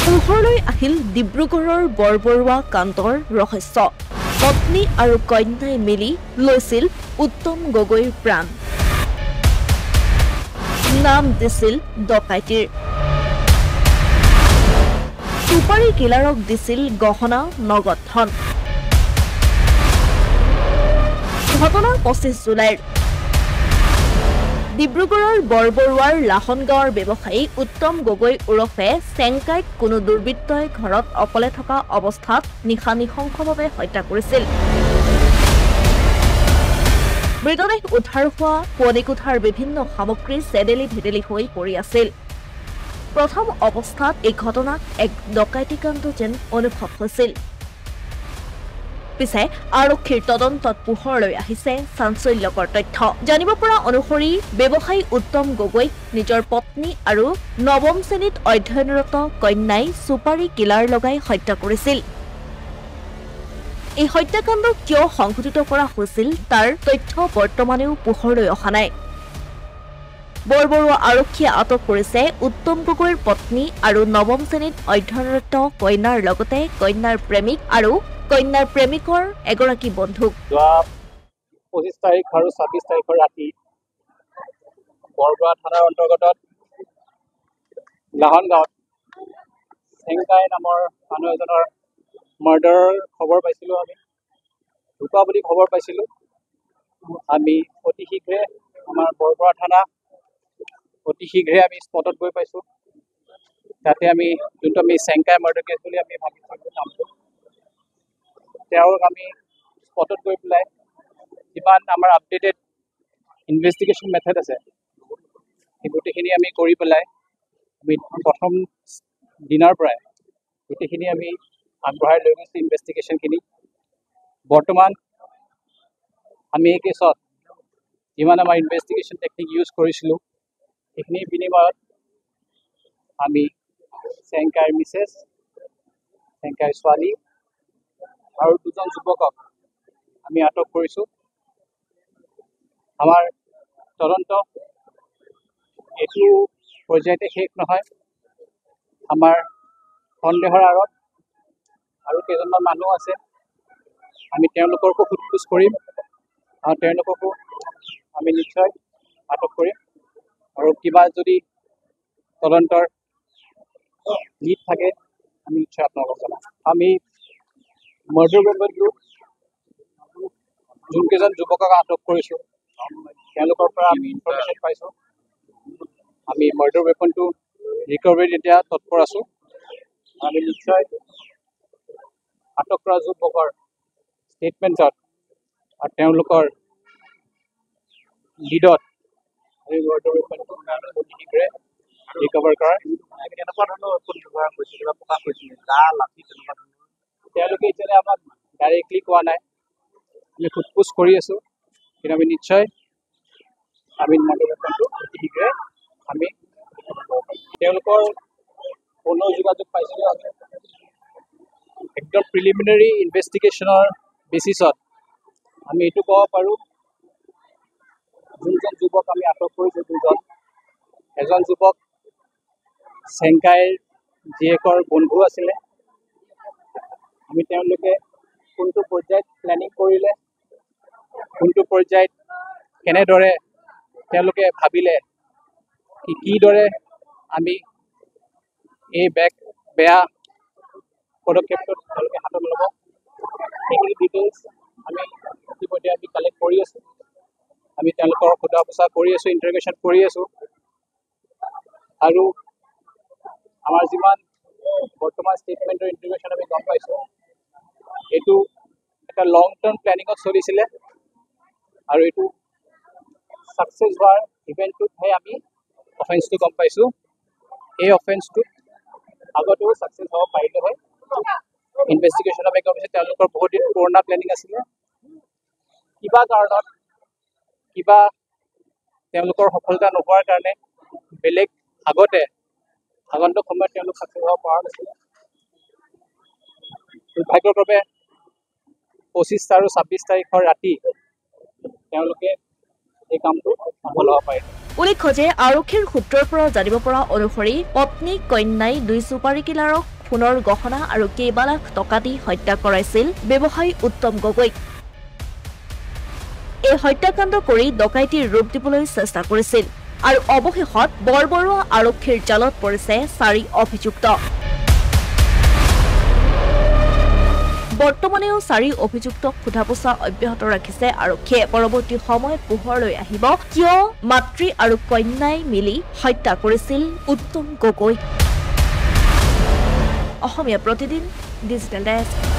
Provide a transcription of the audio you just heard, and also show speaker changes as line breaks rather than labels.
পোহৰলৈ আহিল ডিব্ৰুগড়ৰ বৰবৰুৱা কাণ্ডৰ ৰহস্য। পত্নী আৰু কন্যাই মিলি লৈছিল উত্তম গগৈৰ প্ৰাণ। নাম দিছিল ডকাইতিৰ। সুপাৰী কিলাৰক দিছিল গহনা নগদ ধন। ঘটনা 25 জুলাইৰ। ডিব্ৰুগড়ৰ বৰবৰুৱাৰ লাহন গাঁৱৰ ব্যৱসায়ী উত্তম গগৈ ওৰফে চেংকাইক কোনো দুৰ্বৃত্তই ঘৰত অকলে থকা অৱস্থাত নিশা নৃশংসভাৱে হত্যা কৰিছিল। মৃতদেহ উদ্ধাৰ হোৱা পুৱনি কোঠাৰ বিভিন্ন সামগ্ৰী চেদেলি ভেদেলি হৈ পৰি আছিল। প্ৰথম অৱস্থাত এই ঘটনাক এক ডকাইতি কাণ্ড যেন অনুভৱ হৈছিল। পিছে আৰক্ষীৰ তদন্তত পোহৰলৈ আহিছে চাঞ্চল্যকৰ তথ্য। জানিব পৰা অনুসৰি ব্যৱসায়ী উত্তম গগৈক নিজৰ পত্নী আৰু নৱম শ্ৰেণীত অধ্যয়নৰত কন্যাই চুপাৰী কিলাৰ লগাই হত্যা কৰিছিল। এই হত্যাকাণ্ড কিয় সংঘটিত কৰা হৈছিল তাৰ তথ্য বৰ্তমানেও পোহৰলৈ অহা নাই। বৰবৰুৱা আৰক্ষীয়ে আটক কৰিছে উত্তম গগৈৰ পত্নী আৰু নৱম শ্ৰেণীত অধ্যয়নৰত কন্যাৰ লগতে কন্যাৰ প্ৰেমিক আৰু কন্যাৰ প্ৰেমিকৰ এগৰাকী বন্ধুক।
25 তাৰিখ আৰু 26 তাৰিখৰ ৰাতি বৰবৰুৱা থানাৰ অন্তৰ্গত লাহন গাঁৱত চেংকাই নামৰ মানুহ এজনৰ মাৰ্ডাৰৰ খবৰ পাইছিলোঁ। আমি ঢুকুৱা বুলি খবৰ পাইছিলোঁ। আমি অতি শীঘ্ৰে আমাৰ বৰবৰুৱা থানা অতি শীঘ্ৰে আমি স্পটত গৈ পাইছোঁ। তাতে আমি যোনটো আমি চেংকাই মাৰ্ডাৰ কেছ বুলি আমি ভাবিছিলোঁ নামটো, তেওঁক আমি স্পটত গৈ পেলাই যিমান আমাৰ আপডেটেড ইনভেষ্টিগেশ্যন মেথড আছে সেই গোটেইখিনি আমি কৰি পেলাই আমি প্ৰথম দিনাৰ পৰাই গোটেইখিনি আমি আগবঢ়াই লৈ গৈছোঁ ইনভেষ্টিগেশ্যনখিনি। বৰ্তমান আমি এই কেছত যিমান আমাৰ ইনভেষ্টিগেশ্যন টেকনিক ইউজ কৰিছিলোঁ সেইখিনিৰ বিনিময়ত আমি চেংকাইৰ মিছেছ, চেংকাইৰ ছোৱালী আৰু দুজন যুৱকক আমি আটক কৰিছোঁ। আমাৰ তদন্ত এইটো পৰ্যায়তে শেষ নহয়। আমাৰ সন্দেহৰ আঁৰত আৰু কেইজনমান মানুহ আছে। আমি তেওঁলোককো সোধ-পোছ কৰিম আৰু তেওঁলোককো আমি নিশ্চয় আটক কৰিম। আৰু কিবা যদি তদন্তৰ লিড থাকে আমি নিশ্চয় আপোনালোকক জনাম। আমি মাৰ্ডাৰ ৱেপনটো যোনকেইজন যুৱকক আটক কৰিছোঁ তেওঁলোকৰ পৰা আমি ইনফৰমেশ্যন পাইছোঁ। আমি মাৰ্ডাৰ ৱেপনটো ৰিকভাৰীত এতিয়া তৎপৰ আছোঁ। আমি নিশ্চয় আটক কৰা যুৱকৰ ষ্টেটমেণ্টত আৰু তেওঁলোকৰ লিডত এই মাৰ্ডাৰ ৱেপনটো অতি শীঘ্ৰে ৰিকভাৰ কৰাৰ এনেকুৱা ধৰণৰ ৱেপন ব্যৱহাৰ কৰিছিল বা প্ৰকাশ কৰিছিল দা লাঠি তেনেকুৱা ধৰণৰ তেওঁলোকে এতিয়ালৈ আমাক ডাইৰেক্টলি কোৱা নাই। আমি সোধ-পোছ কৰি আছোঁ, কিন্তু আমি নিশ্চয় আমি মাৰ্ডাৰ ৱেপনটো অতি শীঘ্ৰে আমি তেওঁলোকৰ ফোনৰ যোগাযোগ পাইছিলোঁ। আমি একদম প্ৰিলিমিনাৰী ইনভেষ্টিগেশ্যনৰ বেচিছত আমি এইটো ক'ব পাৰোঁ যোনজন যুৱক আমি আটক কৰিছোঁ দুজন, এজন যুৱক চেংকাইৰ জীয়েকৰ বন্ধু আছিলে। আমি তেওঁলোকে কোনটো পৰ্যায়ত প্লেনিং কৰিলে, কোনটো পৰ্যায়ত কেনেদৰে তেওঁলোকে ভাবিলে, কিদৰে আমি এই বেয়া পদক্ষেপটো তেওঁলোকে হাতত ল'ব, সেইখিনি ডিটেইলছ আমি ইতিমধ্যে আমি কালেক্ট কৰি আছোঁ। আমি তেওঁলোকৰ সোধা পোছা কৰি আছোঁ, ইণ্টাৰগেশ্যন কৰি আছোঁ। আৰু আমাৰ যিমান বৰ্তমান ষ্টেটমেণ্টৰ ইণ্টাৰগেশ্যন আমি গম পাইছোঁ এইটো এটা লং টাৰ্ম প্লেনিঙত চলিছিলে আৰু এইটো ছাকচেছ হোৱাৰ ইভেণ্টটোতহে আমি অফেন্সটো গম পাইছোঁ। এই অফেন্সটোত আগতেও ছাকচেছ হ'ব পাৰিলে হয়। ইনভেষ্টিগেশ্যন আমি গম পাইছোঁ তেওঁলোকৰ বহুত দিন পুৰণা প্লেনিং আছিলে। কিবা কাৰণত কিবা তেওঁলোকৰ সফলতা নোহোৱাৰ কাৰণে বেলেগ আগন্তুক সময়ত তেওঁলোক ছাকচেছ হ'ব পৰা নাছিলে। দুৰ্ভাগ্যক্ৰমে 25 আৰু 26 তাৰিখৰ ৰাতি তেওঁলোকে এই কামটো সফল হ'ব পাৰিলে।
উল্লেখ্য যে আৰক্ষীৰ সূত্ৰৰ পৰা জানিব পৰা অনুসৰি পত্নী কন্যাই 2 চুপাৰী কিলাৰক সোণৰ গহনা আৰু কেইবা লাখ টকা দি হত্যা কৰাইছিল ব্যৱসায়ী উত্তম গগৈক। এই হত্যাকাণ্ড কৰি ডকাইতিৰ ৰূপ দিবলৈ চেষ্টা কৰিছিল আৰু অৱশেষত বৰবৰুৱা আৰক্ষীৰ জালত পৰিছে 4 অভিযুক্ত। বৰ্তমানেও 4 অভিযুক্তক সোধা-পোছা অব্যাহত ৰাখিছে আৰক্ষীয়ে। পৰৱৰ্তী সময়ত পোহৰলৈ আহিব কিয় মাতৃ আৰু কন্যাই মিলি হত্যা কৰিছিল উত্তম গগৈক। Asomiya Pratidin digital desk.